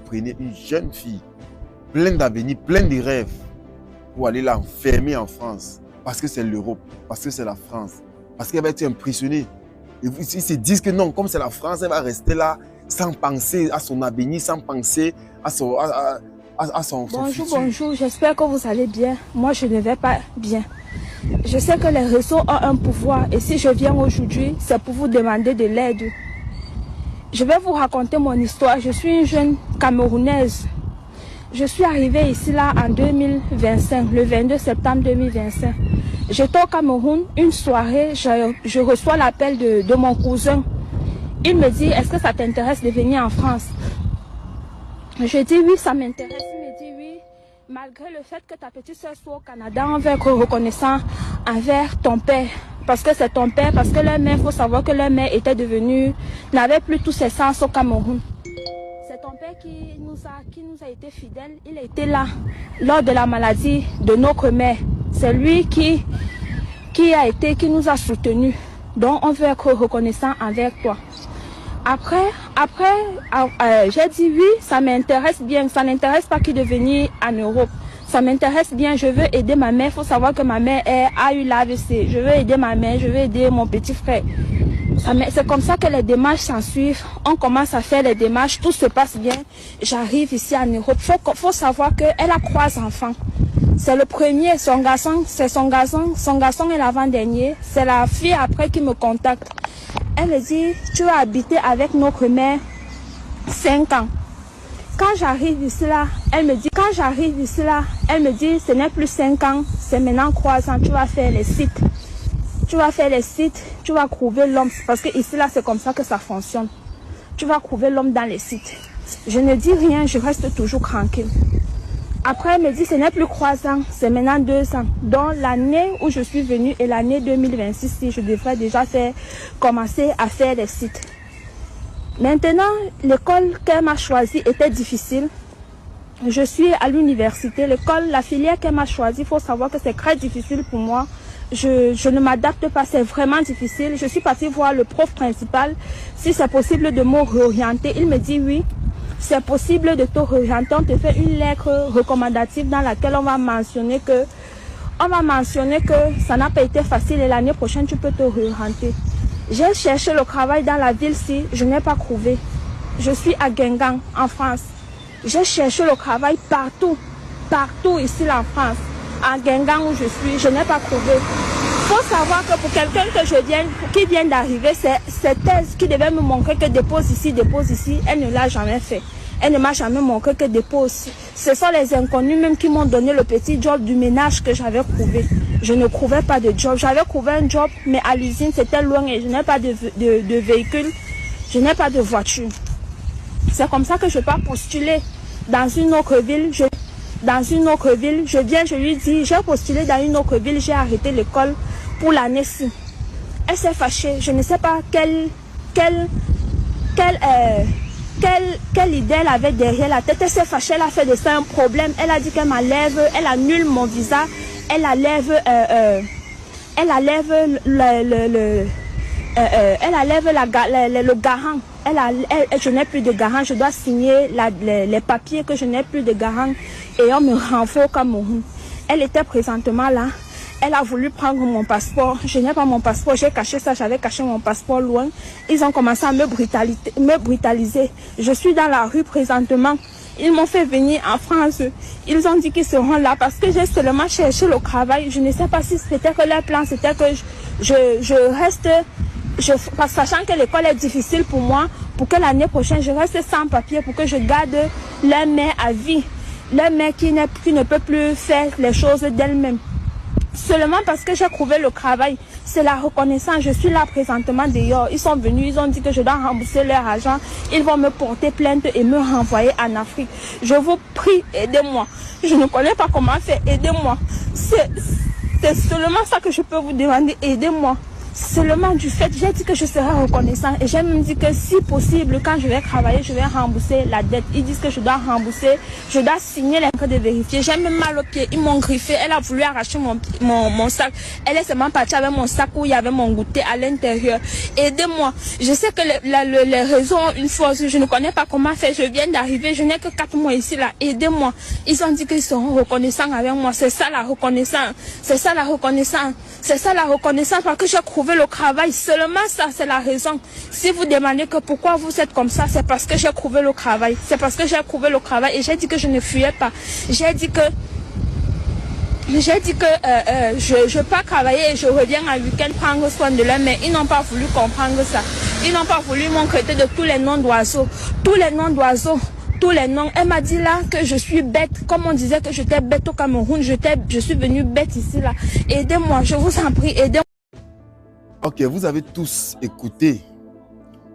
prenez une jeune fille, pleine d'avenir, pleine de rêves, pour aller l'enfermer en France, parce que c'est l'Europe, parce que c'est la France, parce qu'elle va être impressionnée. Et ils se disent que non, comme c'est la France, elle va rester là, sans penser à son avenir, sans penser à son Bonjour, futur. bonjour, j'espère que vous allez bien. Moi, je ne vais pas bien. Je sais que les réseaux ont un pouvoir et si je viens aujourd'hui, c'est pour vous demander de l'aide. Je vais vous raconter mon histoire. Je suis une jeune Camerounaise. Je suis arrivée ici là en 2025, le 22 septembre 2025. J'étais au Cameroun, une soirée, je reçois l'appel de mon cousin. Il me dit, est-ce que ça t'intéresse de venir en France? Je dis oui, ça m'intéresse. Il me dit oui, malgré le fait que ta petite soeur soit au Canada, on va être reconnaissant envers ton père. Parce que c'est ton père, parce que leur mère, il faut savoir que leur mère était devenue, n'avait plus tous ses sens au Cameroun. C'est ton père qui nous a été fidèle. Il était là lors de la maladie de notre mère. C'est lui qui nous a soutenus. Donc on veut être reconnaissant envers toi. Après, j'ai dit oui, ça m'intéresse bien. Ça n'intéresse pas qui de venir en Europe. Ça m'intéresse bien, je veux aider ma mère. Il faut savoir que ma mère a eu l'AVC. Je veux aider ma mère, je veux aider mon petit frère. C'est comme ça que les démarches s'en suivent. On commence à faire les démarches, tout se passe bien. J'arrive ici en Europe. Faut savoir qu'elle a 3 enfants. C'est le premier, son garçon, c'est son garçon. Son garçon est l'avant-dernier. C'est la fille après qui me contacte. Elle me dit, tu vas habiter avec notre mère 5 ans. Quand j'arrive ici là, elle me dit, ce n'est plus 5 ans, c'est maintenant 3 ans, tu vas faire les sites. Tu vas faire les sites, tu vas trouver l'homme. Parce que ici là, c'est comme ça que ça fonctionne. Tu vas trouver l'homme dans les sites. Je ne dis rien, je reste toujours tranquille. Après, elle me dit, ce n'est plus 3 ans, c'est maintenant 2 ans. Donc, l'année où je suis venue et l'année 2026, si je devrais déjà commencer à faire les sites. Maintenant, l'école qu'elle m'a choisie était difficile. Je suis à l'université. L'école, la filière qu'elle m'a choisie, il faut savoir que c'est très difficile pour moi. Je ne m'adapte pas, c'est vraiment difficile. Je suis partie voir le prof principal, si c'est possible de me réorienter. Il me dit oui, c'est possible de te réorienter. On te fait une lettre recommandative dans laquelle on va mentionner que ça n'a pas été facile et l'année prochaine tu peux te réorienter. J'ai cherché le travail dans la ville-ci, je n'ai pas trouvé. Je suis à Guingamp, en France. J'ai cherché le travail partout ici en France. À Guingamp où je suis, je n'ai pas trouvé. Il faut savoir que pour quelqu'un qui vient d'arriver, c'est thèse qui devait me montrer que dépose ici, elle ne l'a jamais fait. Elle ne m'a jamais montré que dépose. Ce sont les inconnus même qui m'ont donné le petit job du ménage que j'avais trouvé. Je ne trouvais pas de job. J'avais trouvé un job, mais à l'usine, c'était loin et je n'ai pas de véhicule. Je n'ai pas de voiture. C'est comme ça que je pars postuler dans une autre ville. Je viens, je lui dis, j'ai postulé dans une autre ville, j'ai arrêté l'école pour l'année-ci. Elle s'est fâchée. Je ne sais pas quelle idée elle avait derrière la tête. Elle s'est fâchée, elle a fait de ça un problème. Elle a dit qu'elle m'enlève, elle annule mon visa, elle enlève le garant. Je n'ai plus de garant, je dois signer les papiers que je n'ai plus de garant et on me renvoie au Cameroun. Elle était présentement là. Elle a voulu prendre mon passeport. Je n'ai pas mon passeport. J'ai caché ça. J'avais caché mon passeport loin. Ils ont commencé à me brutaliser. Je suis dans la rue présentement. Ils m'ont fait venir en France. Ils ont dit qu'ils seront là parce que j'ai seulement cherché le travail. Je ne sais pas si c'était que leur plan, c'était que je reste, sachant que l'école est difficile pour moi, pour que l'année prochaine je reste sans papier, pour que je garde leur mère à vie. Leur mère qui ne peut plus faire les choses d'elle-même. Seulement parce que j'ai trouvé le travail, c'est la reconnaissance. Je suis là présentement dehors. Ils sont venus, ils ont dit que je dois rembourser leur argent. Ils vont me porter plainte et me renvoyer en Afrique. Je vous prie, aidez-moi. Je ne connais pas comment faire, aidez-moi. C'est seulement ça que je peux vous demander, aidez-moi. seulement du fait, j'ai dit que je serai reconnaissant et j'ai même dit que si possible, quand je vais travailler, je vais rembourser la dette. Ils disent que je dois rembourser, je dois signer les codes de vérifier. J'ai même mal au pied, ils m'ont griffé, elle a voulu arracher mon sac. Elle est seulement partie avec mon sac où il y avait mon goûter à l'intérieur. Aidez-moi. Je sais que les réseaux ont une force, je ne connais pas comment faire, je viens d'arriver, je n'ai que 4 mois ici là. Aidez-moi. Ils ont dit qu'ils seront reconnaissants avec moi. C'est ça la reconnaissance. C'est ça la reconnaissance. C'est ça la reconnaissance parce que j'ai trouvé le travail. Seulement ça, c'est la raison. Si vous demandez que pourquoi vous êtes comme ça, c'est parce que j'ai trouvé le travail. C'est parce que j'ai trouvé le travail et j'ai dit que je ne fuyais pas. J'ai dit que je pars travailler et je reviens à week-end prendre soin de l'homme, mais ils n'ont pas voulu comprendre ça. Ils n'ont pas voulu m'enquêter de tous les noms d'oiseaux. Tous les noms d'oiseaux. Tous les noms. Elle m'a dit là que je suis bête. Comme on disait que j'étais bête au Cameroun, je suis venue bête ici là. Aidez-moi, je vous en prie, aidez-moi. Ok, vous avez tous écouté.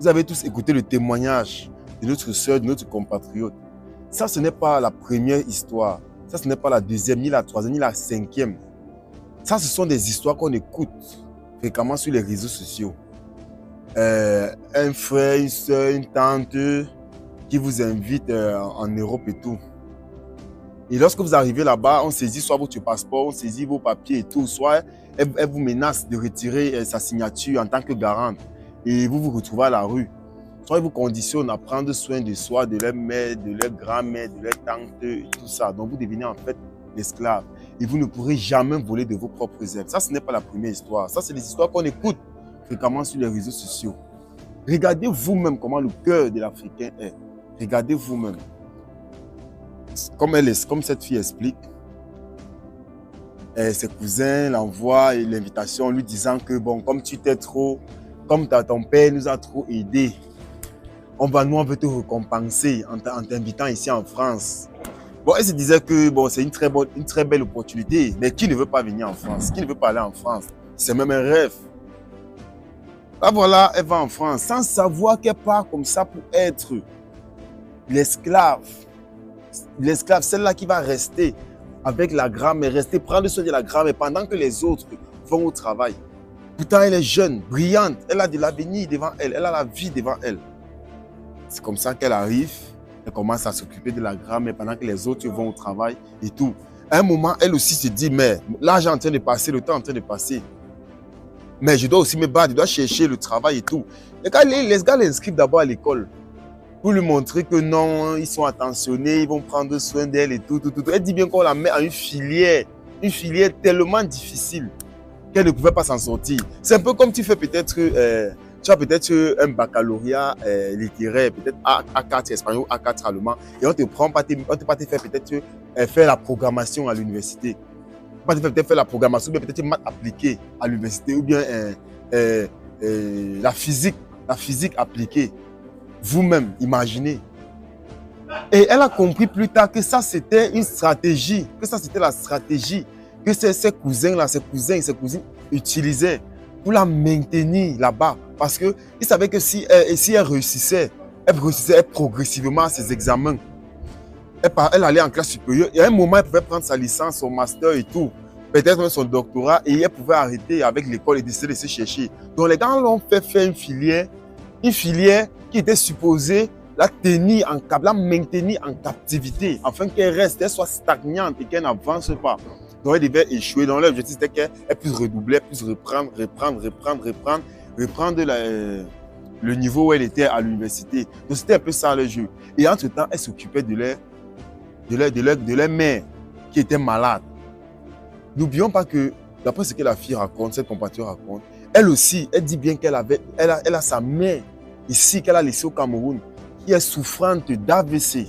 Vous avez tous écouté le témoignage de notre soeur, de notre compatriote. Ça, ce n'est pas la première histoire. Ça, ce n'est pas la deuxième, ni la troisième, ni la cinquième. Ça, ce sont des histoires qu'on écoute fréquemment sur les réseaux sociaux. Un frère, une soeur, une tante qui vous invite en Europe et tout. Et lorsque vous arrivez là-bas, on saisit soit votre passeport, on saisit vos papiers et tout, soit elle vous menace de retirer sa signature en tant que garante. Et vous vous retrouvez à la rue. Soit ils vous conditionnent à prendre soin de soi, de leur mère, de leur grand-mère, de leur tante, et tout ça. Donc vous devenez en fait l'esclave. Et vous ne pourrez jamais voler de vos propres ailes. Ça, ce n'est pas la première histoire. Ça, c'est des histoires qu'on écoute fréquemment sur les réseaux sociaux. Regardez vous-même comment le cœur de l'Africain est. Regardez vous-même. Comme cette fille explique, ses cousins l'envoient l'invitation en lui disant que bon, comme tu t'es trop, comme ton père nous a trop aidés, on veut te récompenser en t'invitant ici en France. Bon, elle se disait que bon, c'est une très belle opportunité, mais qui ne veut pas venir en France? Qui ne veut pas aller en France? C'est même un rêve. Là voilà, elle va en France sans savoir qu'elle part comme ça pour être l'esclave. L'esclave, celle-là qui va rester avec la grand-mère, rester prendre soin de la grand-mère pendant que les autres vont au travail. Pourtant, elle est jeune, brillante, elle a de l'avenir devant elle, elle a la vie devant elle. C'est comme ça qu'elle arrive, elle commence à s'occuper de la grand-mère pendant que les autres vont au travail et tout. À un moment, elle aussi se dit, mais l'argent est en train de passer, le temps est en train de passer. Mais je dois aussi me battre, je dois chercher le travail et tout. Les gars l'inscrivent d'abord à l'école. Pour lui montrer que non, ils sont attentionnés, ils vont prendre soin d'elle et tout. Elle dit bien qu'on la met à une filière tellement difficile qu'elle ne pouvait pas s'en sortir. C'est un peu comme tu fais peut-être, tu as peut-être un baccalauréat littéraire, peut-être A4 espagnol, A4 allemand, et on te prend pas, on te pas te faire peut-être faire la programmation à l'université. On te peut-être faire la programmation, ou bien peut-être maths appliquée à l'université, ou bien la physique appliquée. Vous-même, imaginez. Et elle a compris plus tard que ça, c'était une stratégie, que ça, c'était la stratégie que ses cousins-là, ses cousines utilisaient pour la maintenir là-bas. Parce qu'ils savaient que si elle réussissait progressivement à ses examens. Elle allait en classe supérieure et à un moment, elle pouvait prendre sa licence, son master et tout. Peut-être même son doctorat et elle pouvait arrêter avec l'école et décider de se chercher. Donc les gars l'ont fait faire une filière qui était supposée la maintenir en captivité, afin qu'elle reste, elle soit stagnante et qu'elle n'avance pas. Donc elle devait échouer. Donc l'objectif c'était qu'elle puisse redoubler, elle puisse reprendre le niveau où elle était à l'université. Donc c'était un peu ça le jeu. Et entre-temps, elle s'occupait de leur mère qui était malade. N'oublions pas que, d'après ce que la fille raconte, cette compatriote raconte, elle aussi, elle dit bien qu'elle a sa mère ici, qu'elle a laissée au Cameroun, qui est souffrante d'AVC.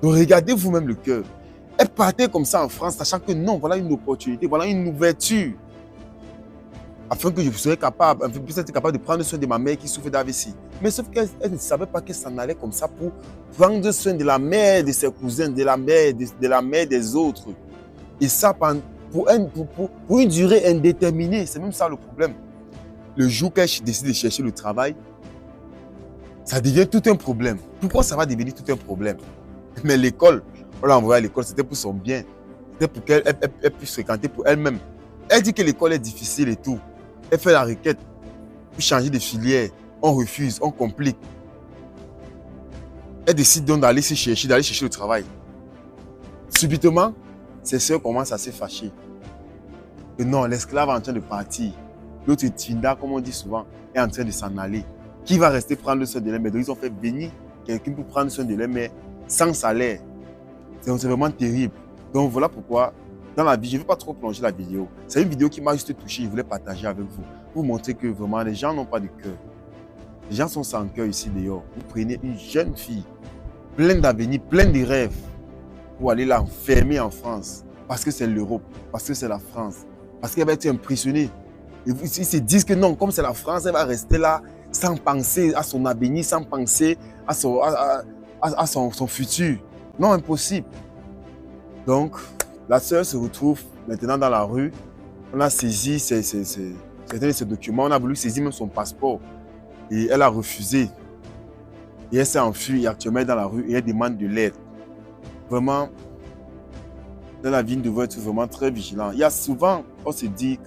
Donc regardez vous-même le cœur. Elle partait comme ça en France, sachant que non, voilà une opportunité, voilà une ouverture. Afin que je serais capable, de prendre soin de ma mère qui souffre d'AVC. Mais sauf qu'elle ne savait pas qu'elle s'en allait comme ça pour prendre soin de la mère de ses cousins, de la mère des autres. Et ça pour une durée indéterminée. C'est même ça le problème. Le jour qu'elle décide de chercher le travail, ça devient tout un problème. Pourquoi ça va devenir tout un problème? Mais l'école, on l'a envoyée à l'école, c'était pour son bien. C'était pour qu'elle puisse fréquenter pour elle-même. Elle dit que l'école est difficile et tout. Elle fait la requête pour changer de filière. On refuse, on complique. Elle décide donc d'aller chercher le travail. Subitement, ses soeurs commencent à se fâcher. Que non, l'esclave est en train de partir. L'autre Tinda, comme on dit souvent, est en train de s'en aller. Qui va rester prendre soin de leur mère? Donc, ils ont fait venir quelqu'un pour prendre soin de leur mère sans salaire. C'est vraiment terrible. Donc, voilà pourquoi, dans la vie, je ne vais pas trop plonger la vidéo. C'est une vidéo qui m'a juste touché. Je voulais partager avec vous. Pour vous montrer que vraiment, les gens n'ont pas de cœur. Les gens sont sans cœur ici dehors. Vous prenez une jeune fille, pleine d'avenir, pleine de rêves, pour aller l'enfermer en France. Parce que c'est l'Europe, parce que c'est la France. Parce qu'elle va être impressionnée. Et ils se disent que non, comme c'est la France, elle va rester là sans penser à son avenir, sans penser à son futur. Non, impossible. Donc, la sœur se retrouve maintenant dans la rue. On a saisi certains de ses documents. On a voulu saisir même son passeport. Et elle a refusé. Et elle s'est enfuie et actuellement elle est dans la rue et elle demande de l'aide. Vraiment, dans la vie, nous devons être vraiment très vigilants. Il y a souvent, on se dit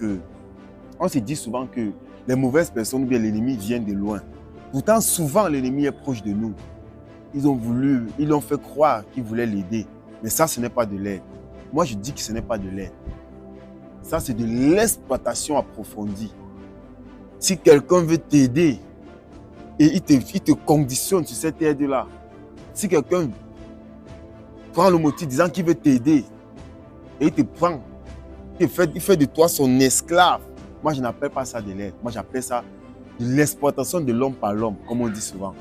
souvent que les mauvaises personnes ou bien l'ennemi viennent de loin. Pourtant, souvent, l'ennemi est proche de nous. Ils ont fait croire qu'ils voulaient l'aider. Mais ça, ce n'est pas de l'aide. Moi, je dis que ce n'est pas de l'aide. Ça, c'est de l'exploitation approfondie. Si quelqu'un veut t'aider et il te conditionne sur cette aide-là, si quelqu'un prend le motif disant qu'il veut t'aider et il te prend, il fait de toi son esclave, moi, je n'appelle pas ça de l'aide. Moi, j'appelle ça de l'exploitation de l'homme par l'homme, comme on dit souvent.